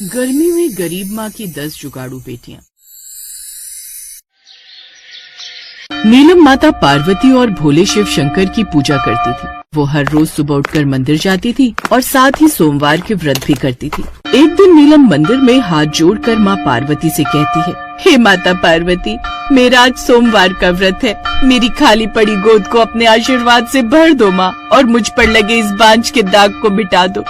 गर्मी में गरीब माँ की 10 जुगाड़ू बेटियां। नीलम माता पार्वती और भोले शिव शंकर की पूजा करती थी। वो हर रोज सुबह उठकर मंदिर जाती थी और साथ ही सोमवार के व्रत भी करती थी। एक दिन नीलम मंदिर में हाथ जोड़कर माँ पार्वती से कहती है, हे माता पार्वती, मेरा आज सोमवार का व्रत है। मेरी खाली पड़ी गोद को अपने आशीर्वाद से भर दो माँ, और मुझ पर लगे इस बांझ के दाग को मिटा दो।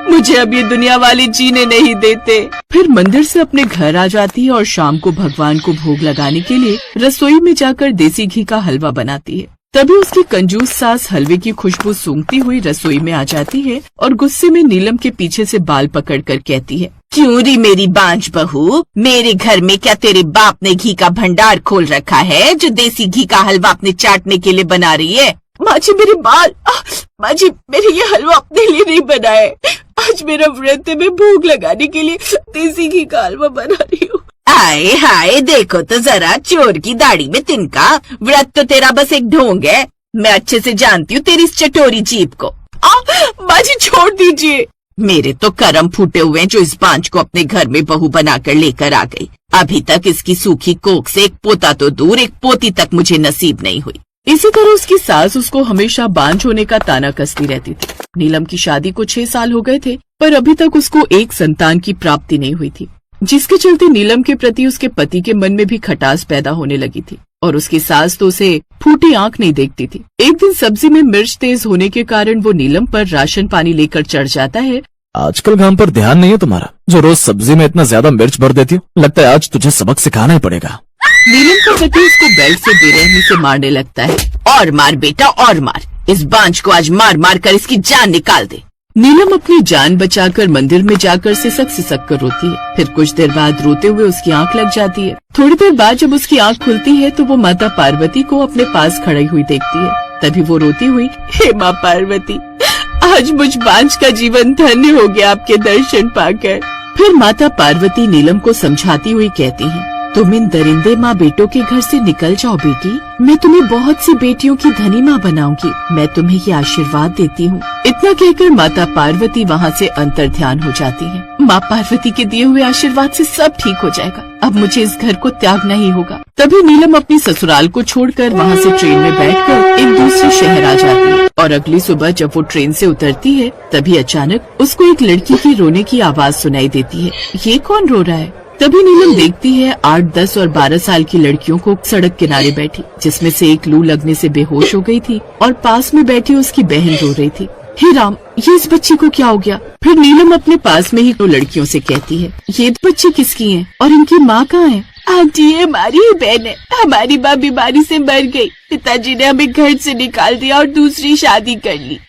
मुझे अब ये दुनिया वाले जीने नहीं देते। फिर मंदिर से अपने घर आ जाती है और शाम को भगवान को भोग लगाने के लिए रसोई में जाकर देसी घी का हलवा बनाती है। तभी उसकी कंजूस सास हलवे की खुशबू सूंघती हुई रसोई में आ जाती है और गुस्से में नीलम के पीछे से बाल पकड़कर कहती है, क्यों री मेरी बांझ बहू, मेरे घर में क्या तेरे बाप ने घी का भंडार खोल रखा है जो देसी घी का हलवा अपने चाटने के लिए बना रही है? माँ जी मेरे बाल, माँ जी मेरे ये हलवा अपने लिए नहीं बना है। आज मेरा व्रत है, मैं भोग लगाने के लिए देसी घी का हलवा बना रही हूँ। आए हाय, देखो तो जरा चोर की दाढ़ी में तिनका, व्रत तो तेरा बस एक ढोंग है। मैं अच्छे से जानती हूँ तेरी इस चटोरी जीभ को। माँ जी छोड़ दीजिए। मेरे तो कर्म फूटे हुए जो इस बांझ को अपने घर में बहू बनाकर लेकर आ गई। अभी तक इसकी सूखी कोख से एक पोता तो दूर, एक पोती तक मुझे नसीब नहीं हुई। इसी तरह उसकी सास उसको हमेशा बांझ होने का ताना कसती रहती थी। नीलम की शादी को 6 साल हो गए थे, पर अभी तक उसको एक संतान की प्राप्ति नहीं हुई थी, जिसके चलते नीलम के प्रति उसके पति के मन में भी खटास पैदा होने लगी थी और उसकी सास तो उसे फूटी आंख नहीं देखती थी। एक दिन सब्जी में मिर्च तेज होने के कारण वो नीलम पर राशन पानी लेकर चढ़ जाता है। आजकल काम पर ध्यान नहीं है तुम्हारा, जो रोज सब्जी में इतना ज्यादा मिर्च भर देती हो। लगता है आज तुझे सबक सिखाना ही पड़ेगा। नीलम का पति उसको बेल्ट से बेरहमी से मारने लगता है। और मार बेटा और मार, इस बांझ को आज मार मार कर इसकी जान निकाल दे। नीलम अपनी जान बचाकर मंदिर में जाकर सिसक कर रोती है। फिर कुछ देर बाद रोते हुए उसकी आंख लग जाती है। थोड़ी देर बाद जब उसकी आंख खुलती है तो वो माता पार्वती को अपने पास खड़ी हुई देखती है। तभी वो रोती हुई, हे माँ पार्वती, आज मुझ बांझ का जीवन धन्य हो गया आपके दर्शन पाकर। फिर माता पार्वती नीलम को समझाती हुई कहती है, तुम इन दरिंदे माँ बेटों के घर से निकल जाओ बेटी, मैं तुम्हें बहुत सी बेटियों की धनी माँ बनाऊंगी। मैं तुम्हें ये आशीर्वाद देती हूँ। इतना कहकर माता पार्वती वहाँ से अंतर्ध्यान हो जाती है। माँ पार्वती के दिए हुए आशीर्वाद से सब ठीक हो जाएगा। अब मुझे इस घर को त्यागना ही होगा। तभी नीलम अपनी ससुराल को छोड़कर वहाँ से ट्रेन में बैठकर एक दूसरे शहर आ जाती है और अगली सुबह जब वो ट्रेन से उतरती है तभी अचानक उसको एक लड़की की रोने की आवाज सुनाई देती है। ये कौन रो रहा है? तभी नीलम देखती है 8, 10 और 12 साल की लड़कियों को सड़क किनारे बैठी, जिसमें से एक लू लगने से बेहोश हो गई थी और पास में बैठी उसकी बहन रो रही थी। हे राम, ये इस बच्ची को क्या हो गया? फिर नीलम अपने पास में ही 2 लड़कियों से कहती है, ये बच्ची किसकी है और इनकी माँ कहाँ है? आंटी, ये हमारी ही बहन है। हमारी माँ बीमारी से मर गई। पिताजी ने हमें घर से निकाल दिया और दूसरी शादी कर ली।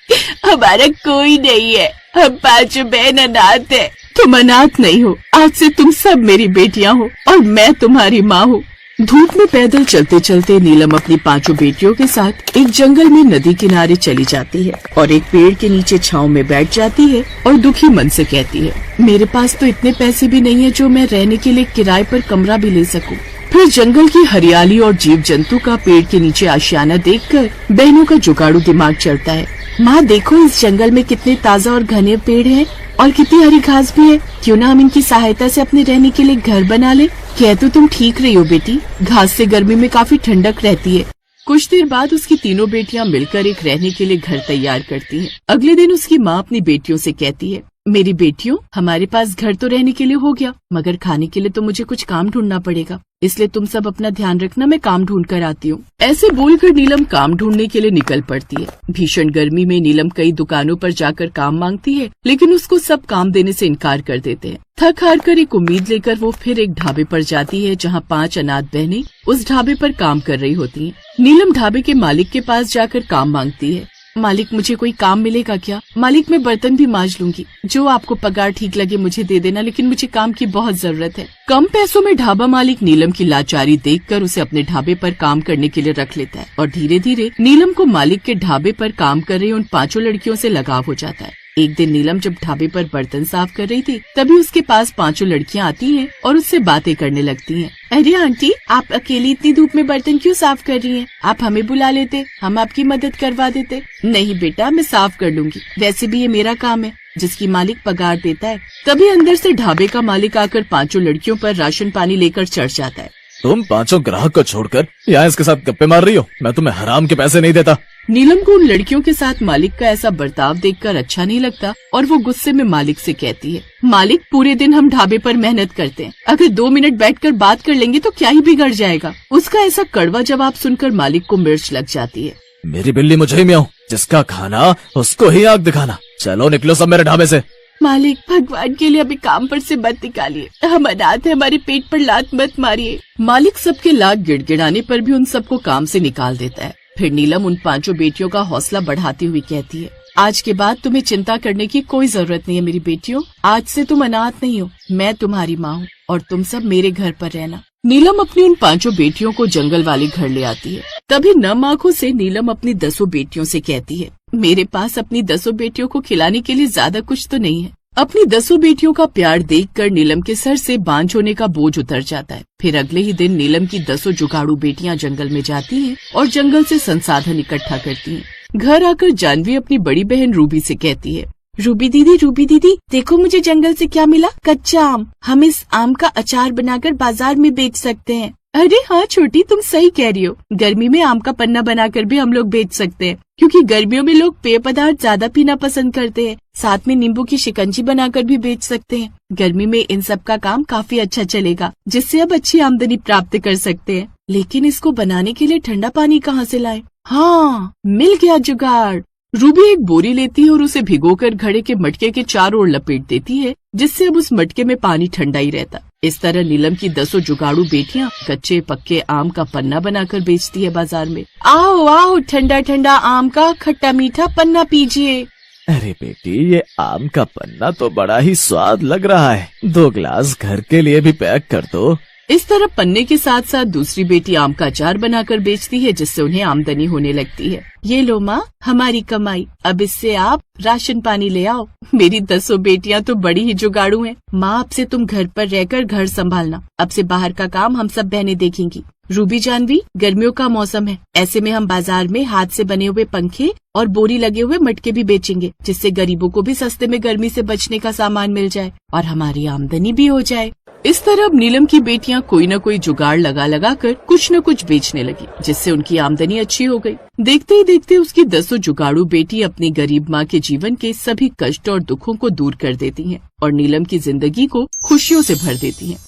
हमारा कोई नहीं है। हम 5 बहन अनाथ है। तुम अनाथ नहीं हो, आज से तुम सब मेरी बेटियां हो और मैं तुम्हारी माँ हूँ। धूप में पैदल चलते चलते नीलम अपनी 5 बेटियों के साथ एक जंगल में नदी किनारे चली जाती है और एक पेड़ के नीचे छांव में बैठ जाती है और दुखी मन से कहती है, मेरे पास तो इतने पैसे भी नहीं है जो मैं रहने के लिए किराए पर कमरा भी ले सकूं। फिर जंगल की हरियाली और जीव जंतु का पेड़ के नीचे आशियाना देखकर बहनों का जुगाड़ू दिमाग चलता है। माँ देखो, इस जंगल में कितने ताजा और घने पेड़ हैं और कितनी हरी घास भी है। क्यों ना हम इनकी सहायता से अपने रहने के लिए घर बना ले। कह तो तुम ठीक रही हो बेटी, घास से गर्मी में काफी ठंडक रहती है। कुछ देर बाद उसकी तीनों बेटियां मिलकर एक रहने के लिए घर तैयार करती हैं। अगले दिन उसकी माँ अपनी बेटियों से कहती है, मेरी बेटियों, हमारे पास घर तो रहने के लिए हो गया, मगर खाने के लिए तो मुझे कुछ काम ढूंढना पड़ेगा, इसलिए तुम सब अपना ध्यान रखना, मैं काम ढूंढ कर आती हूँ। ऐसे बोलकर नीलम काम ढूंढने के लिए निकल पड़ती है। भीषण गर्मी में नीलम कई दुकानों पर जाकर काम मांगती है, लेकिन उसको सब काम देने से इनकार कर देते हैं। थक हार कर एक उम्मीद लेकर वो फिर एक ढाबे पर जाती है, जहाँ 5 अनाथ बहनें उस ढाबे पर काम कर रही होती हैं। नीलम ढाबे के मालिक के पास जाकर काम मांगती है। मालिक, मुझे कोई काम मिलेगा क्या? मालिक, मैं बर्तन भी मांज लूंगी, जो आपको पगार ठीक लगे मुझे दे देना, लेकिन मुझे काम की बहुत जरूरत है। कम पैसों में ढाबा मालिक नीलम की लाचारी देखकर उसे अपने ढाबे पर काम करने के लिए रख लेता है और धीरे धीरे नीलम को मालिक के ढाबे पर काम कर रही उन 5 लड़कियों से लगाव हो जाता है। एक दिन नीलम जब ढाबे पर बर्तन साफ कर रही थी, तभी उसके पास 5 लड़कियां आती हैं और उससे बातें करने लगती हैं। अरे आंटी, आप अकेली इतनी धूप में बर्तन क्यों साफ कर रही हैं? आप हमें बुला लेते, हम आपकी मदद करवा देते। नहीं बेटा, मैं साफ कर लूंगी, वैसे भी ये मेरा काम है। जिसकी मालिक पगार देता है। तभी अंदर से ढाबे का मालिक आकर 5 लड़कियों पर राशन पानी लेकर चढ़ जाता है। तुम 5 ग्राहक को छोड़कर यहाँ इसके साथ गप्पे मार रही हो? मैं तुम्हें हराम के पैसे नहीं देता। नीलम को उन लड़कियों के साथ मालिक का ऐसा बर्ताव देखकर अच्छा नहीं लगता और वो गुस्से में मालिक से कहती है, मालिक पूरे दिन हम ढाबे पर मेहनत करते हैं, अगर 2 मिनट बैठकर बात कर लेंगे तो क्या ही बिगड़ जाएगा। उसका ऐसा कड़वा जवाब सुनकर मालिक को मिर्च लग जाती है। मेरी बिल्ली मुझे ही म्याऊं, जिसका खाना उसको ही आग दिखाना। चलो निकलो सब मेरे ढाबे से। मालिक भगवान के लिए अभी काम पर से मत निकालिए, हम अनाथ है, हमारे पेट पर लात मत मारिए। मालिक सबके लाख गिड़गिड़ाने पर भी उन सबको काम से निकाल देता है। फिर नीलम उन 5 बेटियों का हौसला बढ़ाती हुई कहती है, आज के बाद तुम्हें चिंता करने की कोई जरूरत नहीं है मेरी बेटियों, आज से तुम अनाथ नहीं हो, मैं तुम्हारी माँ हूँ और तुम सब मेरे घर पर रहना। नीलम अपनी उन 5 बेटियों को जंगल वाले घर ले आती है। तभी नम आंखों से नीलम अपनी 10 बेटियों से कहती है, मेरे पास अपनी 10 बेटियों को खिलाने के लिए ज्यादा कुछ तो नहीं है। अपनी 10 बेटियों का प्यार देखकर नीलम के सर से बांझ होने का बोझ उतर जाता है। फिर अगले ही दिन नीलम की 10 जुगाड़ू बेटियां जंगल में जाती हैं और जंगल से संसाधन इकट्ठा करती हैं। घर आकर जानवी अपनी बड़ी बहन रूबी से कहती है, रूबी दीदी देखो मुझे जंगल से क्या मिला, कच्चा आम। हम इस आम का अचार बनाकर बाजार में बेच सकते हैं। अरे हाँ छोटी, तुम सही कह रही हो, गर्मी में आम का पन्ना बनाकर भी हम लोग बेच सकते हैं, क्योंकि गर्मियों में लोग पेय पदार्थ ज्यादा पीना पसंद करते हैं। साथ में नींबू की शिकंजी बनाकर भी बेच सकते हैं। गर्मी में इन सब का काम काफी अच्छा चलेगा, जिससे अब अच्छी आमदनी प्राप्त कर सकते हैं। लेकिन इसको बनाने के लिए ठंडा पानी कहाँ से लाएं? हाँ, मिल गया जुगाड़। रूबी एक बोरी लेती है और उसे भिगोकर घड़े के मटके के चारों ओर लपेट देती है, जिससे अब उस मटके में पानी ठंडा ही रहता। इस तरह नीलम की 10 जुगाड़ू बेटियां कच्चे पक्के आम का पन्ना बनाकर बेचती है बाजार में। आओ आओ, ठंडा ठंडा आम का खट्टा मीठा पन्ना पीजिए। अरे बेटी, ये आम का पन्ना तो बड़ा ही स्वाद लग रहा है, 2 ग्लास घर के लिए भी पैक कर दो। इस तरह पन्ने के साथ साथ दूसरी बेटी आम का अचार बनाकर बेचती है, जिससे उन्हें आमदनी होने लगती है। ये लो माँ, हमारी कमाई, अब इससे आप राशन पानी ले आओ। मेरी 10 बेटियां तो बड़ी ही जुगाड़ू हैं। माँ, अब से तुम घर पर रहकर घर संभालना, अब से बाहर का काम हम सब बहनें देखेंगी। रूबी जानवी, गर्मियों का मौसम है, ऐसे में हम बाजार में हाथ से बने हुए पंखे और बोरी लगे हुए मटके भी बेचेंगे, जिससे गरीबों को भी सस्ते में गर्मी से बचने का सामान मिल जाए और हमारी आमदनी भी हो जाए। इस तरह अब नीलम की बेटियां कोई न कोई जुगाड़ लगा कर कुछ न कुछ बेचने लगी, जिससे उनकी आमदनी अच्छी हो गई। देखते ही देखते उसकी 10 जुगाड़ू बेटी अपनी गरीब माँ के जीवन के सभी कष्ट और दुखों को दूर कर देती हैं और नीलम की जिंदगी को खुशियों से भर देती हैं।